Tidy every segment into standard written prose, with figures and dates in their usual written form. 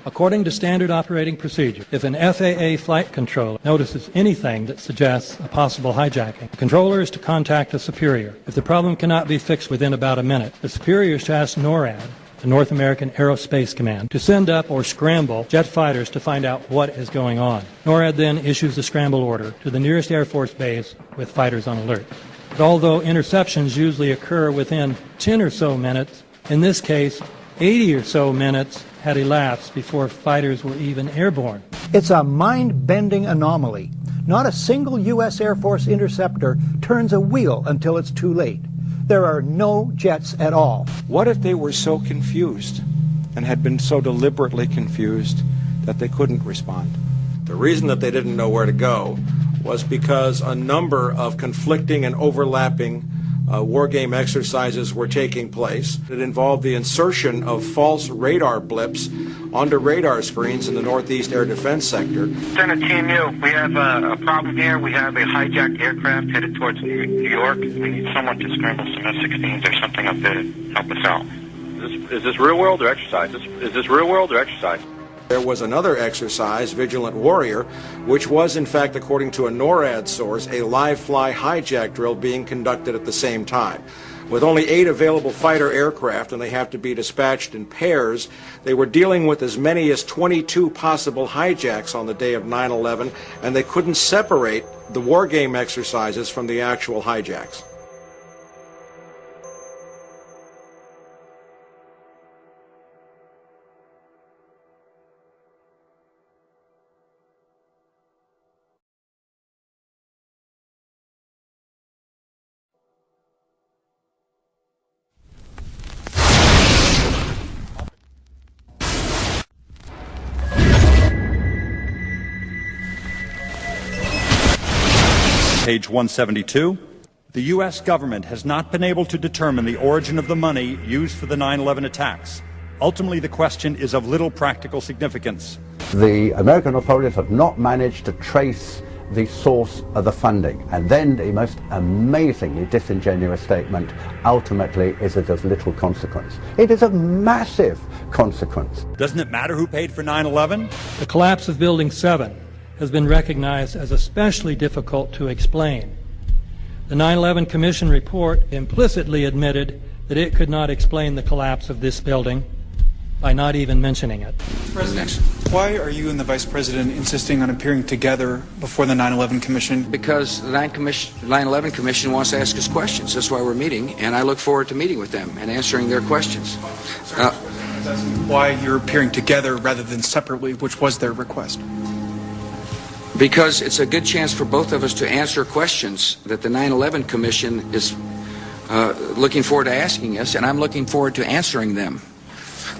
According to standard operating procedure, if an FAA flight controller notices anything that suggests a possible hijacking, the controller is to contact a superior. If the problem cannot be fixed within about a minute, the superior is to ask NORAD, the North American Aerospace Command, to send up or scramble jet fighters to find out what is going on. NORAD then issues the scramble order to the nearest Air Force base with fighters on alert. But although interceptions usually occur within 10 or so minutes, in this case, 80 or so minutes had elapsed before fighters were even airborne. It's a mind-bending anomaly. Not a single U.S. Air Force interceptor turns a wheel until it's too late. There are no jets at all. What if they were so confused and had been so deliberately confused that they couldn't respond? The reason that they didn't know where to go was because a number of conflicting and overlapping war game exercises were taking place. It involved the insertion of false radar blips onto radar screens in the Northeast Air Defense Sector. Lieutenant Team U, we have a problem here. We have a hijacked aircraft headed towards New York. We need someone to scramble some F-16s or something up there to help us out. Is this real world or exercise? Is this real world or exercise? There was another exercise, Vigilant Warrior, which was, in fact, according to a NORAD source, a live-fly hijack drill being conducted at the same time. With only 8 available fighter aircraft, and they have to be dispatched in pairs, they were dealing with as many as 22 possible hijacks on the day of 9/11, and they couldn't separate the war game exercises from the actual hijacks. Page 172. The U.S. government has not been able to determine the origin of the money used for the 9/11 attacks. Ultimately, the question is of little practical significance. The American authorities have not managed to trace the source of the funding. And then the most amazingly disingenuous statement ultimately is it of little consequence. It is of massive consequence. Doesn't it matter who paid for 9/11? The collapse of Building 7 has been recognized as especially difficult to explain. The 9/11 Commission report implicitly admitted that it could not explain the collapse of this building by not even mentioning it. President, why are you and the Vice President insisting on appearing together before the 9/11 Commission? Because the 9/11 Commission wants to ask us questions. That's why we're meeting, and I look forward to meeting with them and answering their questions. Why you're appearing together rather than separately, which was their request? Because it's a good chance for both of us to answer questions that the 9/11 Commission is looking forward to asking us, and I'm looking forward to answering them.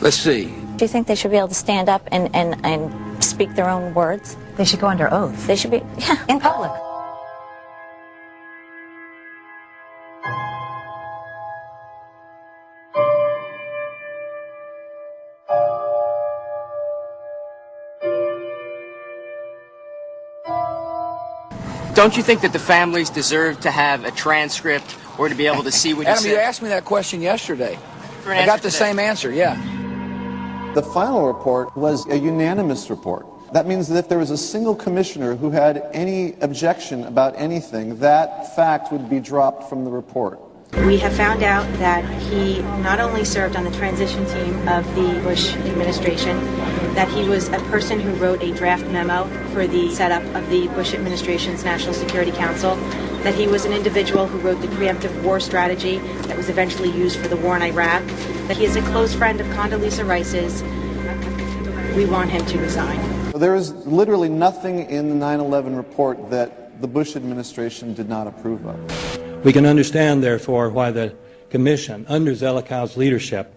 Let's see. Do you think they should be able to stand up and speak their own words? They should go under oath. They should be, yeah. In public. Don't you think that the families deserve to have a transcript or to be able to see what you Adam, said? you asked me that question yesterday. I got the same answer, yeah. The final report was a unanimous report. That means that if there was a single commissioner who had any objection about anything, that fact would be dropped from the report. We have found out that he not only served on the transition team of the Bush administration, that he was a person who wrote a draft memo for the setup of the Bush administration's National Security Council, that he was an individual who wrote the preemptive war strategy that was eventually used for the war in Iraq, that he is a close friend of Condoleezza Rice's. We want him to resign. There is literally nothing in the 9/11 report that the Bush administration did not approve of. We can understand, therefore, why the Commission, under Zelikow's leadership,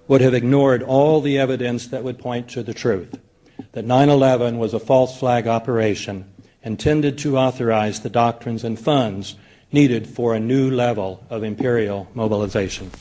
would have ignored all the evidence that would point to the truth, that 9/11 was a false flag operation intended to authorize the doctrines and funds needed for a new level of imperial mobilization.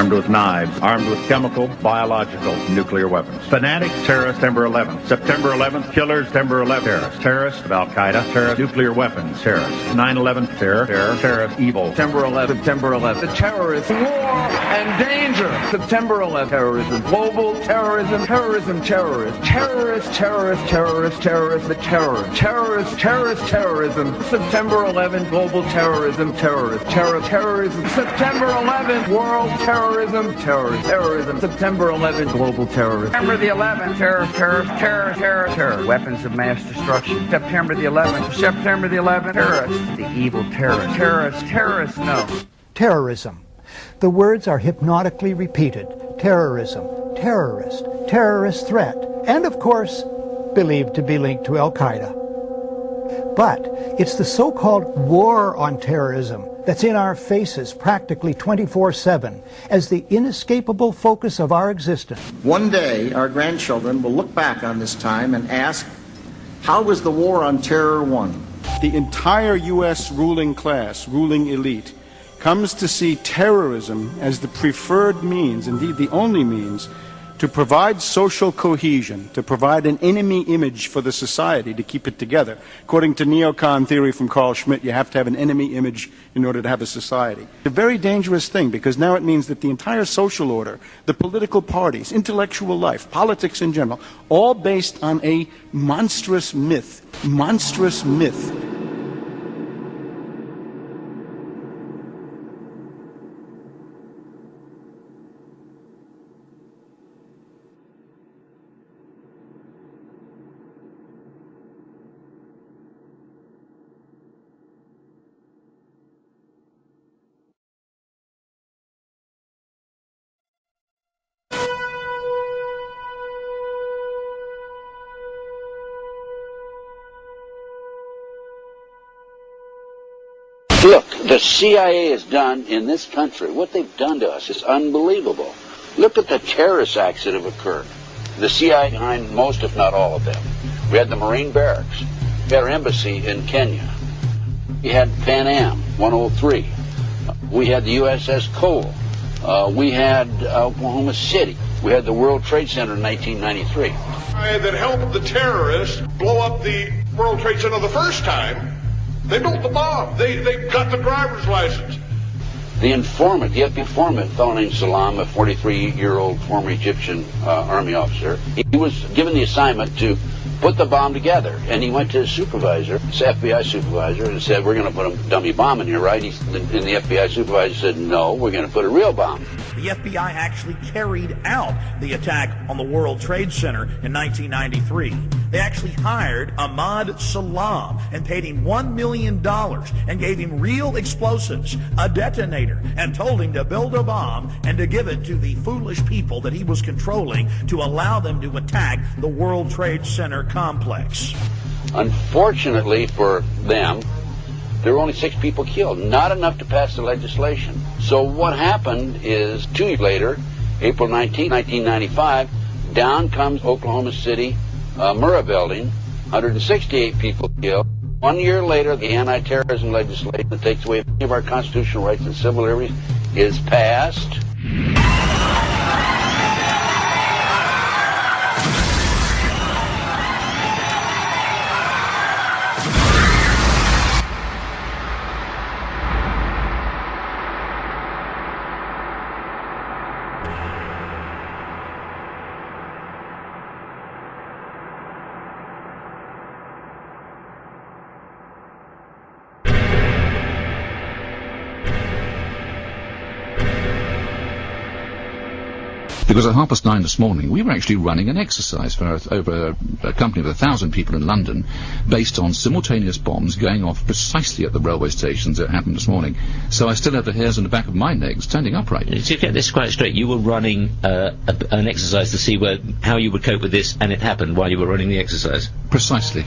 armed with knives, armed with chemical, biological, nuclear weapons. Fanatics, terrorists, September 11th. September 11th, killers, September 11th, terrorists. Terrorists of Al-Qaeda, terrorists, nuclear weapons, terrorists. 9/11, terror, terrorist, evil. September 11th, September 11th. The terrorists, war and danger. September 11th, terrorism, global terrorism, terrorism, terrorists. Terrorists, terrorists, terrorists, terrorists, the terror. Terrorists, terrorist, terrorism. September 11th, global terrorism, terrorists. Terrorism. September 11th, world terrorism, terrorism. September 11th, global terrorism. September the 11th, terror. Weapons of mass destruction. September the 11th, terrorists. The evil terrorists, no. Terrorism. The words are hypnotically repeated. Terrorism, terrorist, terrorist threat, and of course, believed to be linked to Al-Qaeda. But it's the so-called war on terrorism that's in our faces practically 24/7 as the inescapable focus of our existence. One day, our grandchildren will look back on this time and ask, how was the war on terror won? The entire U.S. ruling class, ruling elite, comes to see terrorism as the preferred means, indeed the only means, to provide social cohesion, to provide an enemy image for the society to keep it together. According to neocon theory from Carl Schmitt, you have to have an enemy image in order to have a society. It's a very dangerous thing because now it means that the entire social order, the political parties, intellectual life, politics in general, all based on a monstrous myth. Monstrous myth. Look, the CIA has done in this country, what they've done to us is unbelievable. Look at the terrorist acts that have occurred. The CIA behind most, if not all of them. We had the Marine Barracks. We had our embassy in Kenya. We had Pan Am 103. We had the USS Cole. We had Oklahoma City. We had the World Trade Center in 1993. That helped the terrorists blow up the World Trade Center the first time. They built the bomb. They got the driver's license. The informant, the FBI informant, a fellow named Salam, a 43-year-old former Egyptian army officer, he was given the assignment to put the bomb together. And he went to his supervisor, his FBI supervisor, and said, we're going to put a dummy bomb in here, right? And the FBI supervisor said, no, we're going to put a real bomb. The FBI actually carried out the attack on the World Trade Center in 1993. They actually hired Ahmad Salam and paid him $1 million and gave him real explosives, a detonator, and told him to build a bomb and to give it to the foolish people that he was controlling to allow them to attack the World Trade Center complex. Unfortunately for them, there were only 6 people killed, not enough to pass the legislation. So what happened is 2 years later, April 19, 1995, down comes Oklahoma City Murrah building, 168 people killed. 1 year later, the anti-terrorism legislation that takes away any of our constitutional rights and civil liberties is passed. Because at 9:30 this morning, we were actually running an exercise for over a company of 1,000 people in London, based on simultaneous bombs going off precisely at the railway stations that happened this morning. So I still have the hairs on the back of my neck standing upright. To get this quite straight, you were running an exercise to see how you would cope with this, and it happened while you were running the exercise? Precisely.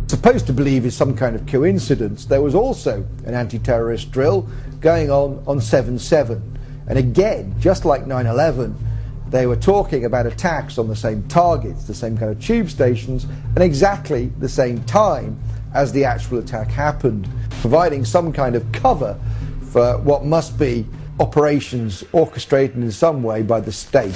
Supposed to believe is some kind of coincidence, there was also an anti-terrorist drill going on 7/7. And again, just like 9/11, they were talking about attacks on the same targets, the same kind of tube stations, and exactly the same time as the actual attack happened, providing some kind of cover for what must be operations orchestrated in some way by the state.